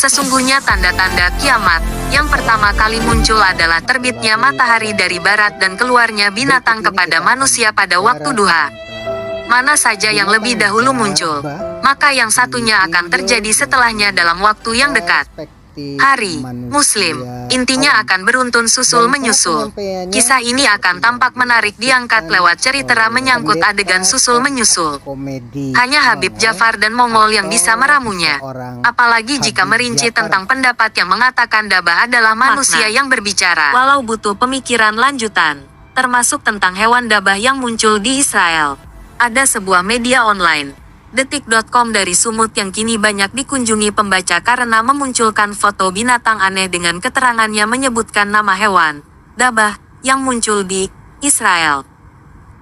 Sesungguhnya tanda-tanda kiamat yang pertama kali muncul adalah terbitnya matahari dari barat dan keluarnya binatang kepada manusia pada waktu duha. Mana saja yang lebih dahulu muncul, maka yang satunya akan terjadi setelahnya dalam waktu yang dekat. Hari Muslim, intinya akan beruntun susul menyusul. Kisah ini akan tampak menarik diangkat lewat cerita menyangkut adegan susul menyusul. Hanya Habib Jafar dan Mongol yang bisa meramunya. Apalagi jika merinci tentang pendapat yang mengatakan dabah adalah manusia yang berbicara. Walau butuh pemikiran lanjutan, termasuk tentang hewan dabah yang muncul di Israel. Ada sebuah media online, Detik.com dari Sumut yang kini banyak dikunjungi pembaca karena memunculkan foto binatang aneh dengan keterangannya menyebutkan nama hewan, dabah, yang muncul di Israel.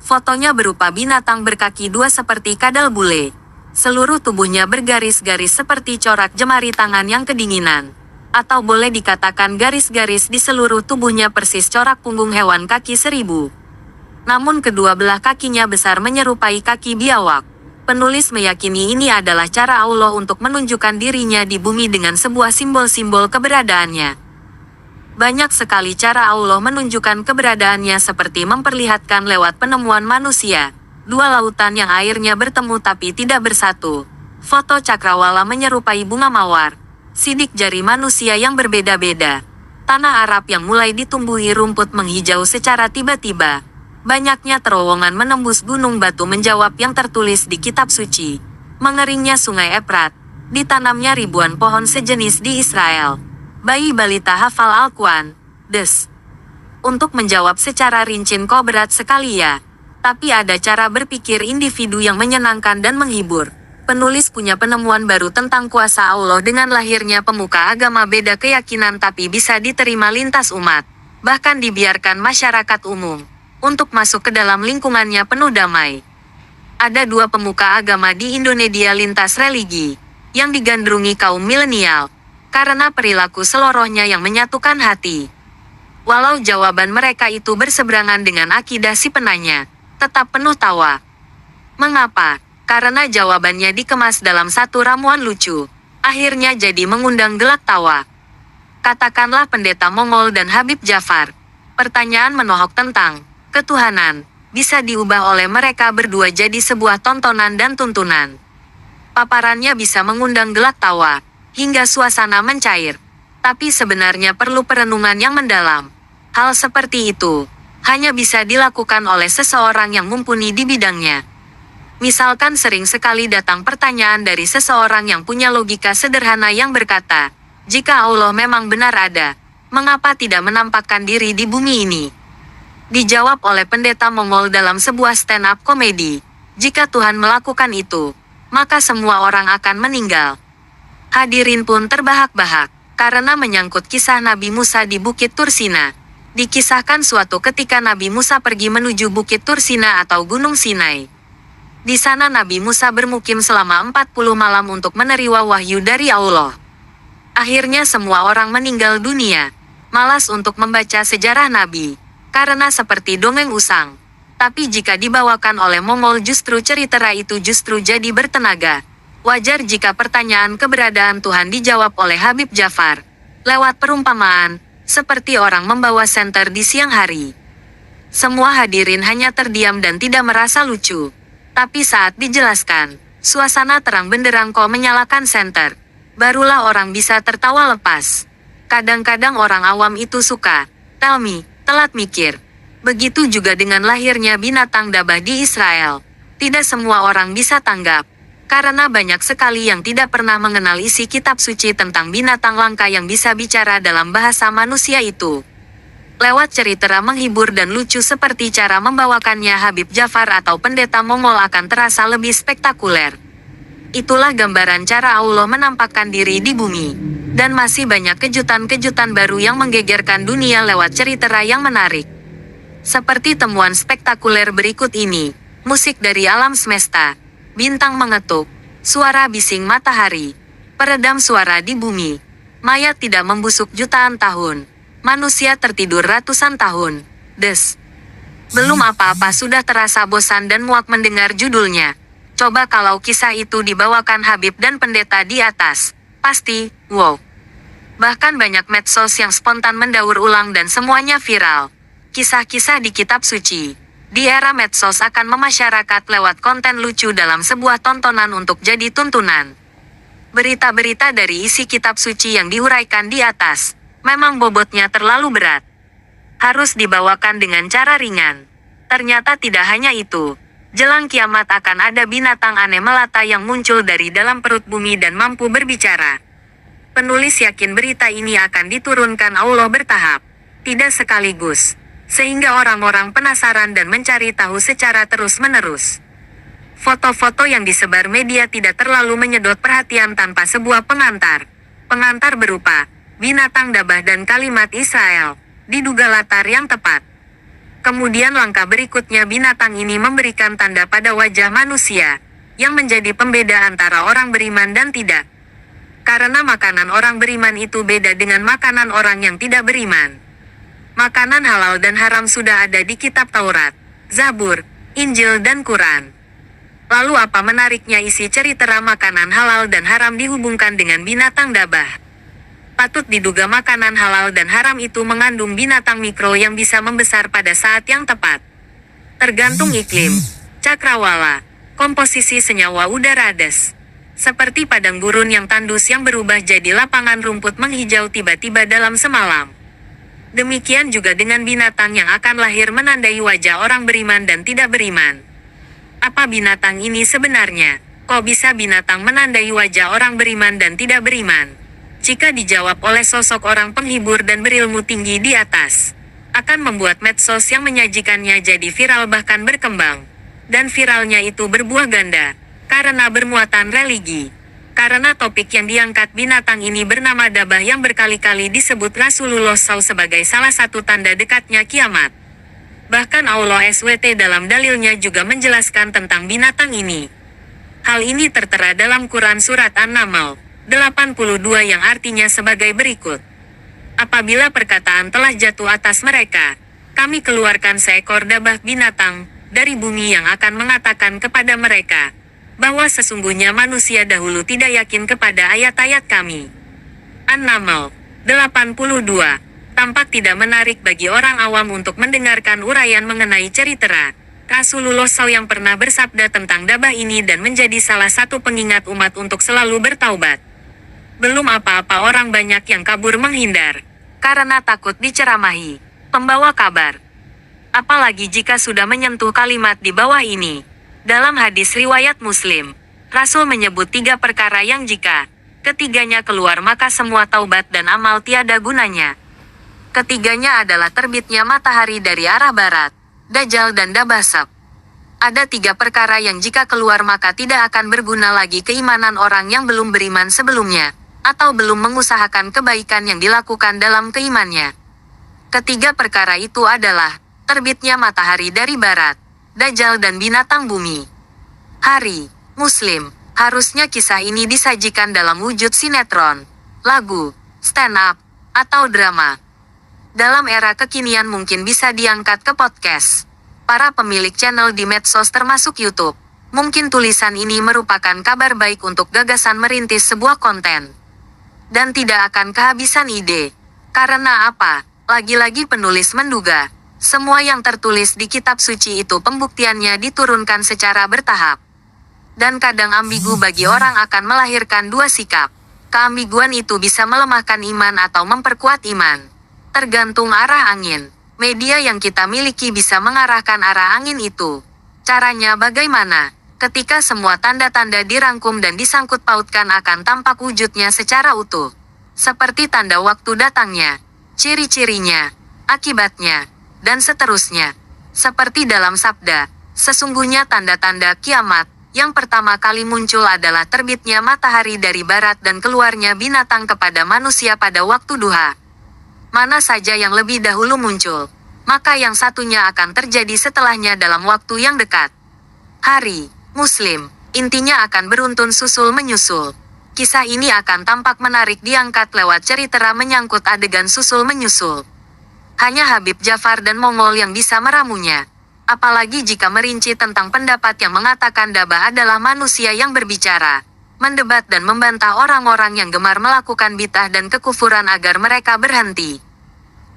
Fotonya berupa binatang berkaki dua seperti kadal bule. Seluruh tubuhnya bergaris-garis seperti corak jemari tangan yang kedinginan. Atau boleh dikatakan garis-garis di seluruh tubuhnya persis corak punggung hewan kaki 1000. Namun kedua belah kakinya besar menyerupai kaki biawak. Penulis meyakini ini adalah cara Allah untuk menunjukkan dirinya di bumi dengan sebuah simbol-simbol keberadaannya. Banyak sekali cara Allah menunjukkan keberadaannya seperti memperlihatkan lewat penemuan manusia, dua lautan yang airnya bertemu tapi tidak bersatu, foto cakrawala menyerupai bunga mawar, sidik jari manusia yang berbeda-beda, tanah Arab yang mulai ditumbuhi rumput menghijau secara tiba-tiba. Banyaknya terowongan menembus gunung batu menjawab yang tertulis di kitab suci. Mengeringnya sungai Efrat. Ditanamnya ribuan pohon sejenis di Israel. Bayi balita hafal Al-Quran. Untuk menjawab secara rinci kok berat sekali ya. Tapi ada cara berpikir individu yang menyenangkan dan menghibur. Penulis punya penemuan baru tentang kuasa Allah dengan lahirnya pemuka agama beda keyakinan tapi bisa diterima lintas umat. Bahkan dibiarkan masyarakat umum untuk masuk ke dalam lingkungannya penuh damai. Ada dua pemuka agama di Indonesia lintas religi, yang digandrungi kaum milenial, karena perilaku selorohnya yang menyatukan hati. Walau jawaban mereka itu berseberangan dengan akidah si penanya, tetap penuh tawa. Mengapa? Karena jawabannya dikemas dalam satu ramuan lucu, akhirnya jadi mengundang gelak tawa. Katakanlah pendeta Mongol dan Habib Jafar. Pertanyaan menohok tentang ketuhanan bisa diubah oleh mereka berdua jadi sebuah tontonan dan tuntunan. Paparannya bisa mengundang gelak tawa hingga suasana mencair. Tapi sebenarnya perlu perenungan yang mendalam. Hal seperti itu hanya bisa dilakukan oleh seseorang yang mumpuni di bidangnya. Misalkan sering sekali datang pertanyaan dari seseorang yang punya logika sederhana yang berkata, jika Allah memang benar ada, mengapa tidak menampakkan diri di bumi ini? Dijawab oleh pendeta Mongol dalam sebuah stand-up komedi. Jika Tuhan melakukan itu, maka semua orang akan meninggal. Hadirin pun terbahak-bahak, karena menyangkut kisah Nabi Musa di Bukit Tursina. Dikisahkan suatu ketika Nabi Musa pergi menuju Bukit Tursina atau Gunung Sinai. Di sana Nabi Musa bermukim selama 40 malam untuk menerima wahyu dari Allah. Akhirnya semua orang meninggal dunia. Malas untuk membaca sejarah Nabi. Karena seperti dongeng usang. Tapi jika dibawakan oleh Mongol justru cerita itu justru jadi bertenaga. Wajar jika pertanyaan keberadaan Tuhan dijawab oleh Habib Jafar. Lewat perumpamaan, seperti orang membawa senter di siang hari. Semua hadirin hanya terdiam dan tidak merasa lucu. Tapi saat dijelaskan, suasana terang benderang kok menyalakan senter. Barulah orang bisa tertawa lepas. Kadang-kadang orang awam itu suka, tell me, telat mikir. Begitu juga dengan lahirnya binatang dabah di Israel. Tidak semua orang bisa tanggap. Karena banyak sekali yang tidak pernah mengenal isi kitab suci tentang binatang langka yang bisa bicara dalam bahasa manusia itu. Lewat cerita menghibur dan lucu seperti cara membawakannya Habib Jafar atau pendeta Mongol akan terasa lebih spektakuler. Itulah gambaran cara Allah menampakkan diri di bumi. Dan masih banyak kejutan-kejutan baru yang menggegerkan dunia lewat cerita yang menarik. Seperti temuan spektakuler berikut ini. Musik dari alam semesta. Bintang mengetuk. Suara bising matahari. Peredam suara di bumi. Mayat tidak membusuk jutaan tahun. Manusia tertidur ratusan tahun. Belum apa-apa sudah terasa bosan dan muak mendengar judulnya. Coba kalau kisah itu dibawakan Habib dan pendeta di atas. Pasti, wow. Bahkan banyak medsos yang spontan mendaur ulang dan semuanya viral. Kisah-kisah di kitab suci. Di era medsos akan memasyarakat lewat konten lucu dalam sebuah tontonan untuk jadi tuntunan. Berita-berita dari isi kitab suci yang diuraikan di atas, memang bobotnya terlalu berat. Harus dibawakan dengan cara ringan. Ternyata tidak hanya itu. Jelang kiamat akan ada binatang aneh melata yang muncul dari dalam perut bumi dan mampu berbicara. Penulis yakin berita ini akan diturunkan Allah bertahap, tidak sekaligus, sehingga orang-orang penasaran dan mencari tahu secara terus-menerus. Foto-foto yang disebar media tidak terlalu menyedot perhatian tanpa sebuah pengantar. Pengantar berupa binatang dabah dan kalimat Israel, diduga latar yang tepat. Kemudian langkah berikutnya binatang ini memberikan tanda pada wajah manusia, yang menjadi pembeda antara orang beriman dan tidak. Karena makanan orang beriman itu beda dengan makanan orang yang tidak beriman. Makanan halal dan haram sudah ada di kitab Taurat, Zabur, Injil dan Quran. Lalu apa menariknya isi cerita makanan halal dan haram dihubungkan dengan binatang dabah? Patut diduga makanan halal dan haram itu mengandung binatang mikro yang bisa membesar pada saat yang tepat. Tergantung iklim, cakrawala, komposisi senyawa udara des. Seperti padang gurun yang tandus yang berubah jadi lapangan rumput menghijau tiba-tiba dalam semalam. Demikian juga dengan binatang yang akan lahir menandai wajah orang beriman dan tidak beriman. Apa binatang ini sebenarnya? Kok bisa binatang menandai wajah orang beriman dan tidak beriman? Jika dijawab oleh sosok orang penghibur dan berilmu tinggi di atas, akan membuat medsos yang menyajikannya jadi viral bahkan berkembang. Dan viralnya itu berbuah ganda, karena bermuatan religi. Karena topik yang diangkat binatang ini bernama dabah yang berkali-kali disebut Rasulullah SAW sebagai salah satu tanda dekatnya kiamat. Bahkan Allah SWT dalam dalilnya juga menjelaskan tentang binatang ini. Hal ini tertera dalam Quran Surat An-Naml 82 yang artinya sebagai berikut. Apabila perkataan telah jatuh atas mereka, kami keluarkan seekor dabah binatang dari bumi yang akan mengatakan kepada mereka, bahwa sesungguhnya manusia dahulu tidak yakin kepada ayat-ayat kami. An-Naml 82. Tampak tidak menarik bagi orang awam untuk mendengarkan uraian mengenai cerita Rasulullah SAW yang pernah bersabda tentang dabah ini dan menjadi salah satu pengingat umat untuk selalu bertaubat. Belum apa-apa orang banyak yang kabur menghindar, karena takut diceramahi pembawa kabar. Apalagi jika sudah menyentuh kalimat di bawah ini. Dalam hadis riwayat Muslim, Rasul menyebut 3 perkara yang jika ketiganya keluar maka semua taubat dan amal tiada gunanya. Ketiganya adalah terbitnya matahari dari arah barat, Dajjal dan Dabasab. Ada 3 perkara yang jika keluar maka tidak akan berguna lagi keimanan orang yang belum beriman sebelumnya, atau belum mengusahakan kebaikan yang dilakukan dalam keimannya. Ketiga perkara itu adalah terbitnya matahari dari barat, Dajjal dan binatang bumi. Hari Muslim, harusnya kisah ini disajikan dalam wujud sinetron, lagu, stand up, atau drama. Dalam era kekinian mungkin bisa diangkat ke podcast. Para pemilik channel di medsos termasuk YouTube, mungkin tulisan ini merupakan kabar baik untuk gagasan merintis sebuah konten. Dan tidak akan kehabisan ide. Karena apa? Lagi-lagi penulis menduga, semua yang tertulis di kitab suci itu pembuktiannya diturunkan secara bertahap. Dan kadang ambigu bagi orang akan melahirkan 2 sikap. Keambiguan itu bisa melemahkan iman atau memperkuat iman. Tergantung arah angin. Media yang kita miliki bisa mengarahkan arah angin itu. Caranya bagaimana? Ketika semua tanda-tanda dirangkum dan disangkut pautkan akan tampak wujudnya secara utuh. Seperti tanda waktu datangnya, ciri-cirinya, akibatnya, dan seterusnya. Seperti dalam sabda, sesungguhnya tanda-tanda kiamat, yang pertama kali muncul adalah terbitnya matahari dari barat dan keluarnya binatang kepada manusia pada waktu duha. Mana saja yang lebih dahulu muncul, maka yang satunya akan terjadi setelahnya dalam waktu yang dekat. Hari Muslim, intinya akan beruntun susul menyusul. Kisah ini akan tampak menarik diangkat lewat cerita menyangkut adegan susul menyusul. Hanya Habib Jafar dan Mongol yang bisa meramunya. Apalagi jika merinci tentang pendapat yang mengatakan dabah adalah manusia yang berbicara. mendebat dan membantah orang-orang yang gemar melakukan bid'ah dan kekufuran agar mereka berhenti.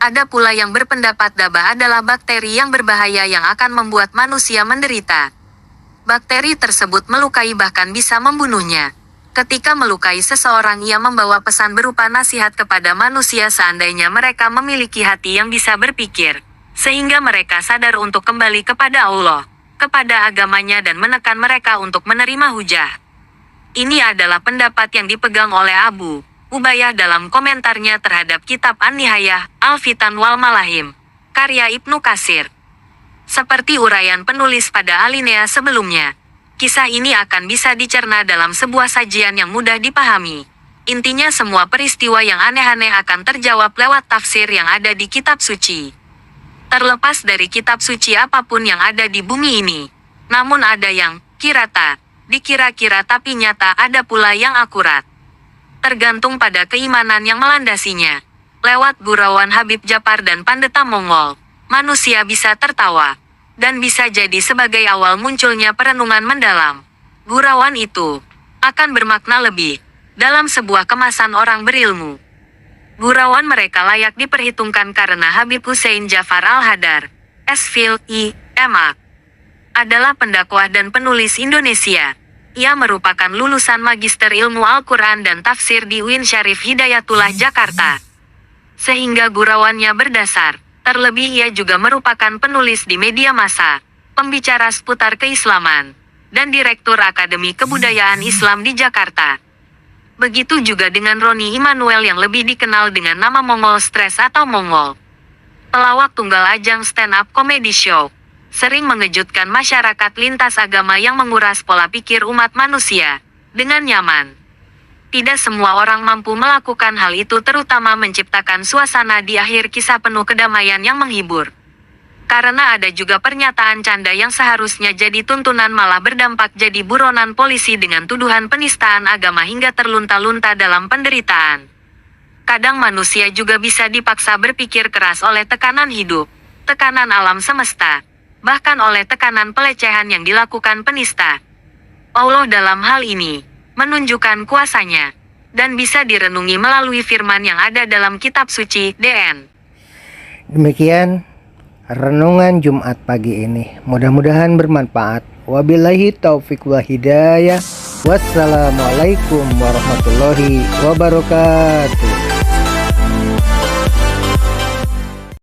Ada pula yang berpendapat dabah adalah bakteri yang berbahaya yang akan membuat manusia menderita. Bakteri tersebut melukai bahkan bisa membunuhnya. Ketika melukai seseorang, ia membawa pesan berupa nasihat kepada manusia seandainya mereka memiliki hati yang bisa berpikir, sehingga mereka sadar untuk kembali kepada Allah, kepada agamanya dan menekan mereka untuk menerima hujah. Ini adalah pendapat yang dipegang oleh Abu Ubayyah dalam komentarnya terhadap kitab An-Nihayah, Al-Fitan wal Malahim, karya Ibnu Katsir. Seperti uraian penulis pada alinea sebelumnya, kisah ini akan bisa dicerna dalam sebuah sajian yang mudah dipahami. Intinya semua peristiwa yang aneh-aneh akan terjawab lewat tafsir yang ada di kitab suci. Terlepas dari kitab suci apapun yang ada di bumi ini, namun ada yang dikira-kira tapi nyata, ada pula yang akurat. Tergantung pada keimanan yang melandasinya. Lewat gurauan Habib Djafar dan Pandeta Mongol, manusia bisa tertawa, dan bisa jadi sebagai awal munculnya perenungan mendalam. Gurauan itu akan bermakna lebih dalam sebuah kemasan orang berilmu. Gurauan mereka layak diperhitungkan karena Habib Hussein Djafar Al-Hadar, S.Phil. M.A. adalah pendakwah dan penulis Indonesia. Ia merupakan lulusan Magister Ilmu Al-Quran dan Tafsir di UIN Syarif Hidayatullah Jakarta. Sehingga gurauannya berdasar. Terlebih ia juga merupakan penulis di media massa, pembicara seputar keislaman, dan Direktur Akademi Kebudayaan Islam di Jakarta. Begitu juga dengan Roni Immanuel yang lebih dikenal dengan nama Mongol Stress atau Mongol. Pelawak tunggal ajang stand-up comedy show. Sering mengejutkan masyarakat lintas agama yang menguras pola pikir umat manusia dengan nyaman. Tidak semua orang mampu melakukan hal itu, terutama menciptakan suasana di akhir kisah penuh kedamaian yang menghibur. Karena ada juga pernyataan canda yang seharusnya jadi tuntunan malah berdampak jadi buronan polisi dengan tuduhan penistaan agama hingga terlunta-lunta dalam penderitaan. Kadang manusia juga bisa dipaksa berpikir keras oleh tekanan hidup, tekanan alam semesta, bahkan oleh tekanan pelecehan yang dilakukan penista. Allah dalam hal ini menunjukkan kuasanya, dan bisa direnungi melalui firman yang ada dalam kitab suci, DN. Demikian renungan Jumat pagi ini. Mudah-mudahan bermanfaat. Wabillahi taufik wal hidayah. Wassalamualaikum warahmatullahi wabarakatuh.